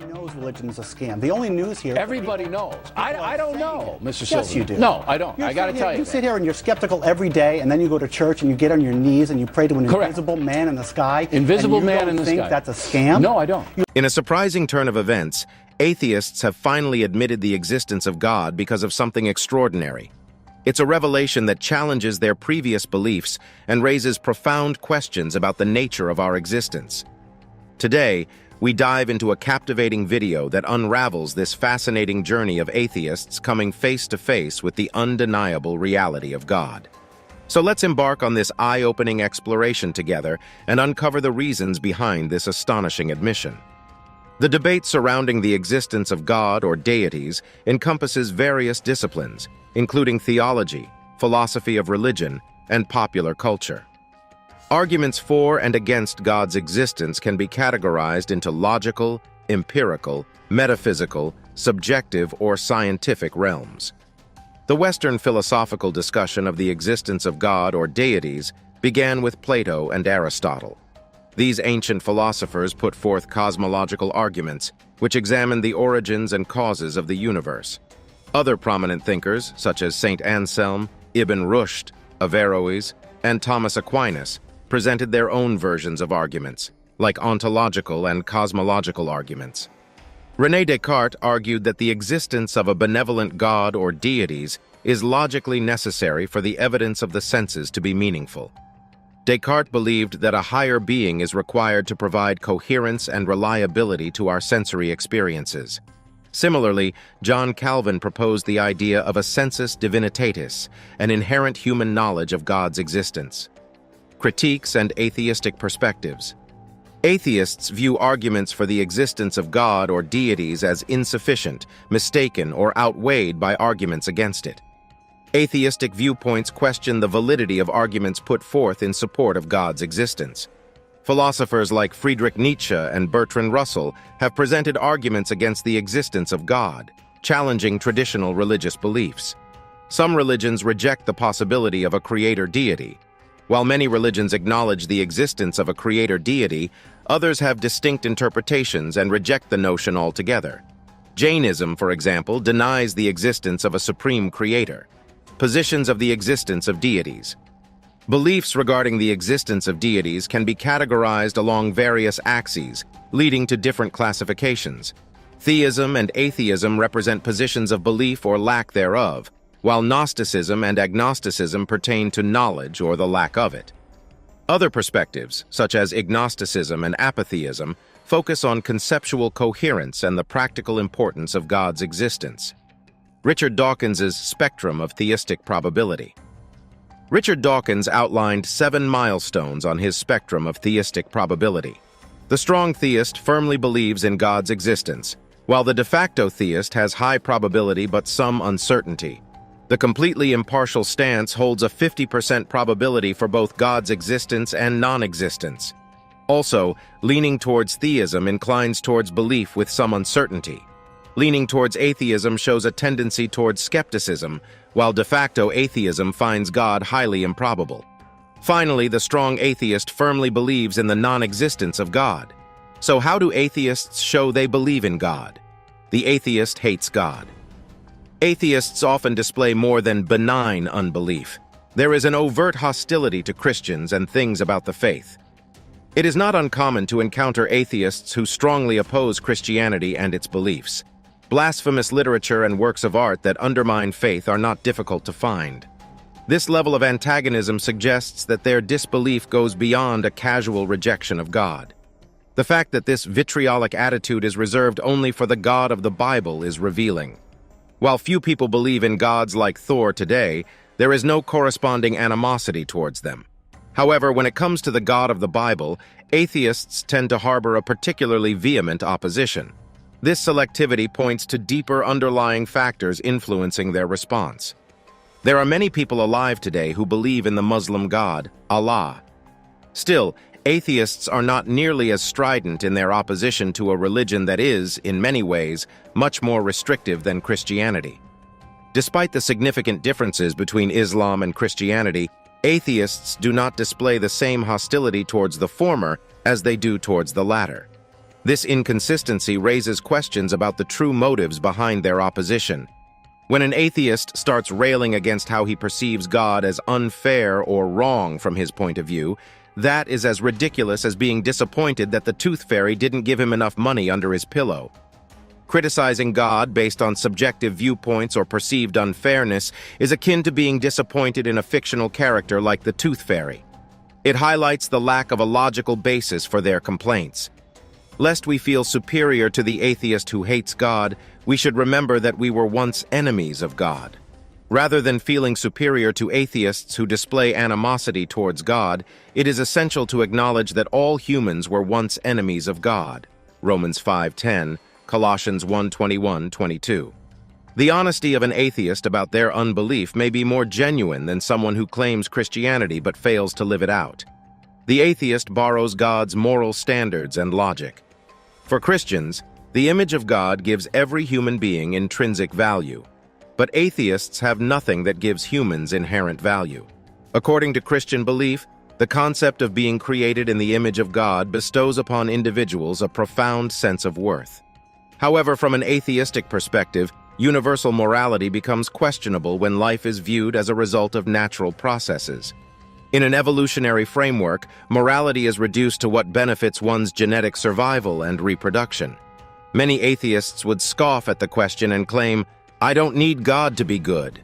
knows religion's a scam. The only news here... Everybody knows. I don't know, Mr. Silverman. Yes, you do. No, I don't. I got to tell you. You sit here and you're skeptical every day, and then you go to church and you get on your knees and you pray to an invisible man in the sky. Invisible man in the sky. You think that's a scam? No, I don't. In a surprising turn of events, atheists have finally admitted the existence of God because of something extraordinary. It's a revelation that challenges their previous beliefs and raises profound questions about the nature of our existence. Today, we dive into a captivating video that unravels this fascinating journey of atheists coming face to face with the undeniable reality of God. So let's embark on this eye-opening exploration together and uncover the reasons behind this astonishing admission. The debate surrounding the existence of God or deities encompasses various disciplines, including theology, philosophy of religion, and popular culture. Arguments for and against God's existence can be categorized into logical, empirical, metaphysical, subjective, or scientific realms. The Western philosophical discussion of the existence of God or deities began with Plato and Aristotle. These ancient philosophers put forth cosmological arguments, which examined the origins and causes of the universe. Other prominent thinkers, such as Saint Anselm, Ibn Rushd, Averroes, and Thomas Aquinas, presented their own versions of arguments, like ontological and cosmological arguments. René Descartes argued that the existence of a benevolent God or deities is logically necessary for the evidence of the senses to be meaningful. Descartes believed that a higher being is required to provide coherence and reliability to our sensory experiences. Similarly, John Calvin proposed the idea of a sensus divinitatis, an inherent human knowledge of God's existence. Critiques and atheistic perspectives. Atheists view arguments for the existence of God or deities as insufficient, mistaken, or outweighed by arguments against it. Atheistic viewpoints question the validity of arguments put forth in support of God's existence. Philosophers like Friedrich Nietzsche and Bertrand Russell have presented arguments against the existence of God, challenging traditional religious beliefs. Some religions reject the possibility of a creator deity. While many religions acknowledge the existence of a creator deity, others have distinct interpretations and reject the notion altogether. Jainism, for example, denies the existence of a supreme creator. Positions of the existence of deities. Beliefs regarding the existence of deities can be categorized along various axes, leading to different classifications. Theism and atheism represent positions of belief or lack thereof, while Gnosticism and agnosticism pertain to knowledge or the lack of it. Other perspectives, such as agnosticism and apatheism, focus on conceptual coherence and the practical importance of God's existence. Richard Dawkins's spectrum of theistic probability. Richard Dawkins outlined 7 milestones on his spectrum of theistic probability. The strong theist firmly believes in God's existence, while the de facto theist has high probability but some uncertainty. The completely impartial stance holds a 50% probability for both God's existence and non-existence. Also, leaning towards theism inclines towards belief with some uncertainty. Leaning towards atheism shows a tendency towards skepticism, while de facto atheism finds God highly improbable. Finally, the strong atheist firmly believes in the non-existence of God. So how do atheists show they believe in God? The atheist hates God. Atheists often display more than benign unbelief. There is an overt hostility to Christians and things about the faith. It is not uncommon to encounter atheists who strongly oppose Christianity and its beliefs. Blasphemous literature and works of art that undermine faith are not difficult to find. This level of antagonism suggests that their disbelief goes beyond a casual rejection of God. The fact that this vitriolic attitude is reserved only for the God of the Bible is revealing. While few people believe in gods like Thor today, there is no corresponding animosity towards them. However, when it comes to the God of the Bible, atheists tend to harbor a particularly vehement opposition. This selectivity points to deeper underlying factors influencing their response. There are many people alive today who believe in the Muslim God, Allah. Still, atheists are not nearly as strident in their opposition to a religion that is, in many ways, much more restrictive than Christianity. Despite the significant differences between Islam and Christianity, atheists do not display the same hostility towards the former as they do towards the latter. This inconsistency raises questions about the true motives behind their opposition. When an atheist starts railing against how he perceives God as unfair or wrong from his point of view, that is as ridiculous as being disappointed that the tooth fairy didn't give him enough money under his pillow. Criticizing God based on subjective viewpoints or perceived unfairness is akin to being disappointed in a fictional character like the tooth fairy. It highlights the lack of a logical basis for their complaints. Lest we feel superior to the atheist who hates God, we should remember that we were once enemies of God. Rather than feeling superior to atheists who display animosity towards God, it is essential to acknowledge that all humans were once enemies of God. Romans 5:10, Colossians 1:21-22. The honesty of an atheist about their unbelief may be more genuine than someone who claims Christianity but fails to live it out. The atheist borrows God's moral standards and logic. For Christians, the image of God gives every human being intrinsic value, but atheists have nothing that gives humans inherent value. According to Christian belief, the concept of being created in the image of God bestows upon individuals a profound sense of worth. However, from an atheistic perspective, universal morality becomes questionable when life is viewed as a result of natural processes. In an evolutionary framework, morality is reduced to what benefits one's genetic survival and reproduction. Many atheists would scoff at the question and claim, "I don't need God to be good."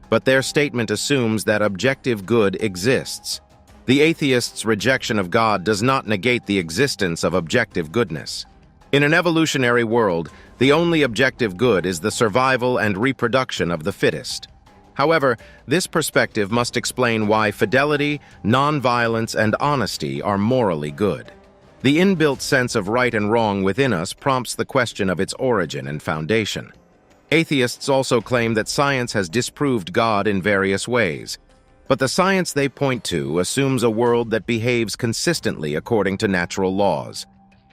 But their statement assumes that objective good exists. The atheist's rejection of God does not negate the existence of objective goodness. In an evolutionary world, the only objective good is the survival and reproduction of the fittest. However, this perspective must explain why fidelity, nonviolence, and honesty are morally good. The inbuilt sense of right and wrong within us prompts the question of its origin and foundation. Atheists also claim that science has disproved God in various ways, but the science they point to assumes a world that behaves consistently according to natural laws.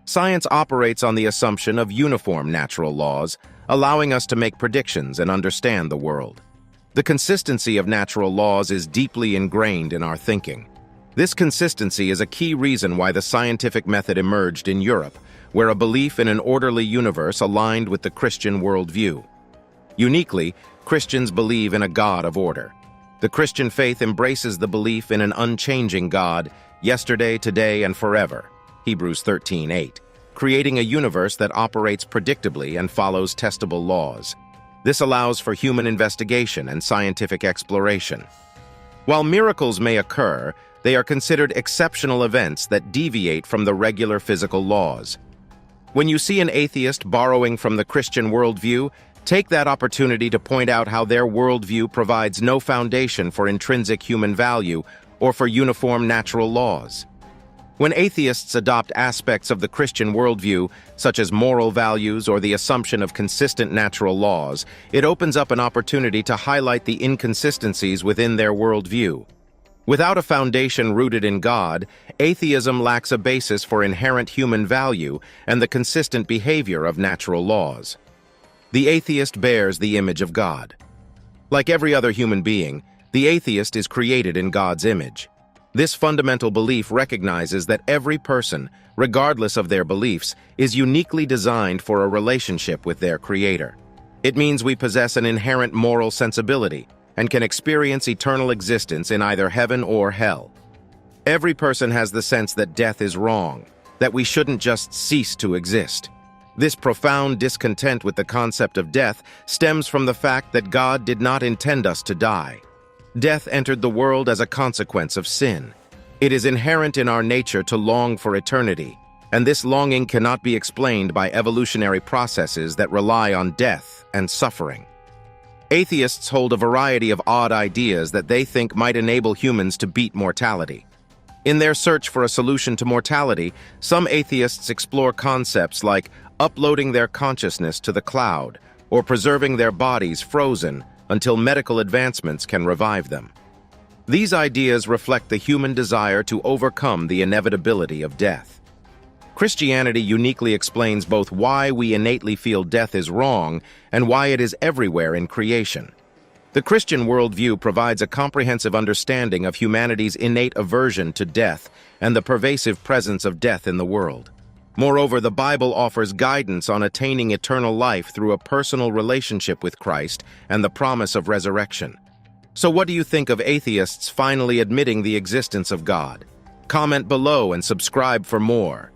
Science operates on the assumption of uniform natural laws, allowing us to make predictions and understand the world. The consistency of natural laws is deeply ingrained in our thinking. This consistency is a key reason why the scientific method emerged in Europe, where a belief in an orderly universe aligned with the Christian worldview. Uniquely, Christians believe in a God of order. The Christian faith embraces the belief in an unchanging God, yesterday, today, and forever. Hebrews 13:8, creating a universe that operates predictably and follows testable laws. This allows for human investigation and scientific exploration. While miracles may occur, they are considered exceptional events that deviate from the regular physical laws. When you see an atheist borrowing from the Christian worldview, take that opportunity to point out how their worldview provides no foundation for intrinsic human value or for uniform natural laws. When atheists adopt aspects of the Christian worldview, such as moral values or the assumption of consistent natural laws, it opens up an opportunity to highlight the inconsistencies within their worldview. Without a foundation rooted in God, atheism lacks a basis for inherent human value and the consistent behavior of natural laws. The atheist bears the image of God. Like every other human being, the atheist is created in God's image. This fundamental belief recognizes that every person, regardless of their beliefs, is uniquely designed for a relationship with their Creator. It means we possess an inherent moral sensibility and can experience eternal existence in either heaven or hell. Every person has the sense that death is wrong, that we shouldn't just cease to exist. This profound discontent with the concept of death stems from the fact that God did not intend us to die. Death entered the world as a consequence of sin. It is inherent in our nature to long for eternity, and this longing cannot be explained by evolutionary processes that rely on death and suffering. Atheists hold a variety of odd ideas that they think might enable humans to beat mortality. In their search for a solution to mortality, some atheists explore concepts like uploading their consciousness to the cloud or preserving their bodies frozen until medical advancements can revive them. These ideas reflect the human desire to overcome the inevitability of death. Christianity uniquely explains both why we innately feel death is wrong and why it is everywhere in creation. The Christian worldview provides a comprehensive understanding of humanity's innate aversion to death and the pervasive presence of death in the world. Moreover, the Bible offers guidance on attaining eternal life through a personal relationship with Christ and the promise of resurrection. So what do you think of atheists finally admitting the existence of God? Comment below and subscribe for more.